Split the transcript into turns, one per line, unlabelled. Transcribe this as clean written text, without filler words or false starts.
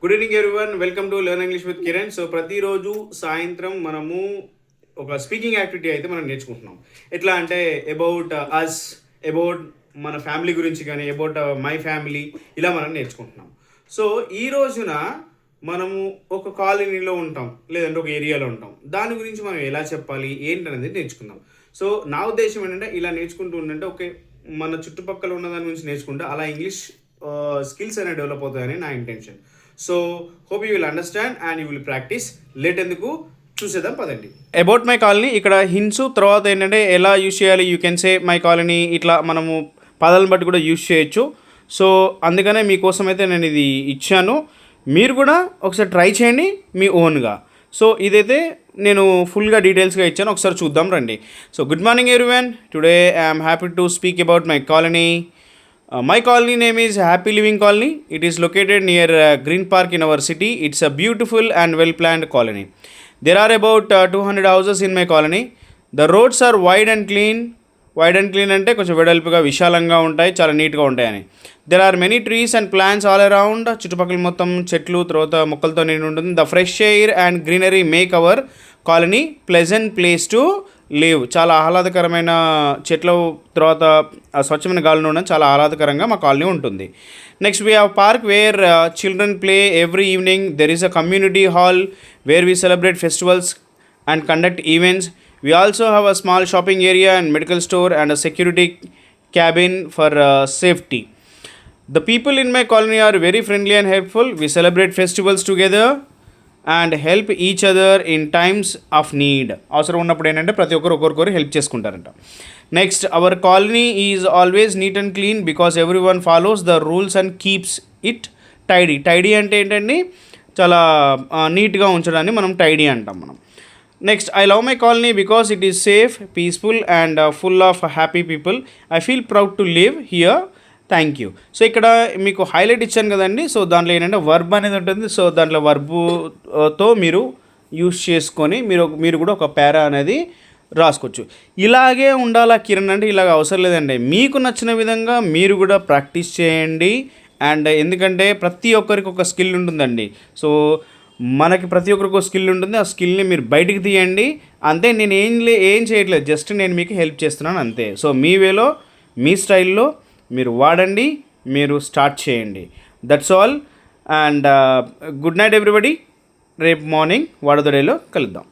Good evening everyone, welcome to learn English with Kiran. So ప్రతిరోజు సాయంత్రం మనము ఒక స్పీకింగ్ యాక్టివిటీ అయితే మనం నేర్చుకుంటున్నాం. ఎట్లా అంటే అబౌట్ అస్, అబౌట్ మన ఫ్యామిలీ గురించి కానీ, అబౌట్ మై ఫ్యామిలీ, ఇలా మనం నేర్చుకుంటున్నాం. సో ఈ రోజున మనము ఒక కాలనీలో ఉంటాం, లేదంటే ఒక ఏరియాలో ఉంటాం. దాని గురించి మనం ఎలా చెప్పాలి ఏంటనేది నేర్చుకుందాం. సో నా ఉద్దేశం ఏంటంటే ఇలా నేర్చుకుంటూ ఉండంటే ఓకే, మన చుట్టుపక్కల ఉన్న దాని గురించి నేర్చుకుంటే అలా ఇంగ్లీష్ స్కిల్స్ అనేవి డెవలప్ అవుతాయని నా intention. So hope you will understand and you will practice. Late ఎందుకు, చూసేద్దాం పదండి. అబౌట్ మై కాలనీ ఇక్కడ హింట్స్, తర్వాత ఏంటంటే ఎలా యూజ్ చేయాలి, you can say my colony, ఇట్లా మనము పదాలను బట్టి కూడా యూజ్ చేయొచ్చు. సో అందుకనే మీకోసం అయితే నేను ఇది ఇచ్చాను. మీరు కూడా ఒకసారి ట్రై చేయండి మీ ఓన్గా. సో ఇదైతే నేను ఫుల్గా డీటెయిల్స్గా ఇచ్చాను, ఒకసారి చూద్దాం రండి. So good morning everyone, today I'm happy to speak about my colony. My colony name is Happy Living Colony. It is located near Green Park in our city. It's a beautiful and well-planned colony. There are about 200 houses in my colony. The roads are wide and clean. Wide and clean అంటే కొంచెం వెడల్పుగా విశాలంగా ఉంటాయి, చాలా నీట్గా ఉంటాయని. There are many trees and plants all around. చుట్టుపక్కల మొత్తం చెట్లు, తర్వాత మొక్కలతో నిండి ఉంటుంది. The fresh air and greenery make our colony pleasant place to live. చాలా ఆహ్లాదకరమైన చెట్లు, తర్వాత స్వచ్ఛమైన గాలిలో ఉండడం చాలా ఆహ్లాదకరంగా మా కాలనీ ఉంటుంది. Next we have park where children play every evening. There is a community hall where we celebrate festivals and conduct events. We also have a small shopping area and medical store and a security cabin for safety. The people in my colony are very friendly and helpful. We celebrate festivals together and help each other in times of need. అవసరం ఉన్నప్పుడు ఏంటంటే ప్రతి ఒక్కరు ఒకరికొకరు help చేసుకుంటారంట. Next, our colony is always neat and clean because every one follows the rules and keeps it tidy. Tidy అంటే ఏంటండి, చాలా నీట్గా ఉంచడాన్ని మనం టైడీ అంటాం మనం. Next, I love my colony because it is safe, peaceful and full of happy people. I feel proud to live here. Thank you. So ఇక్కడ మీకు హైలైట్ ఇచ్చాను కదండి. సో దాంట్లో ఏంటంటే వర్బ్ అనేది ఉంటుంది. సో దాంట్లో వర్బుతో మీరు యూస్ చేసుకొని మీరు కూడా ఒక పారా అనేది రాసుకోవచ్చు. ఇలాగే ఉండాలా కిరణ్ అంటే ఇలాగ అవసరం లేదండి, మీకు నచ్చిన విధంగా మీరు కూడా ప్రాక్టీస్ చేయండి. అండ్ ఎందుకంటే ప్రతి ఒక్కరికి ఒక స్కిల్ ఉంటుందండి. సో మనకి ప్రతి ఒక్కరికి ఒక స్కిల్ ఉంటుంది, ఆ స్కిల్ని మీరు బయటికి తీయండి అంతే. నేను ఏం చేయట్లేదు, జస్ట్ నేను మీకు హెల్ప్ చేస్తున్నాను అంతే. సో మీ వేలో, మీ స్టైల్లో మీరు వాడండి, మీరు స్టార్ట్ చేయండి. That's all. And good night everybody. రేపు మార్నింగ్ వాడదడేలో కలుద్దాం.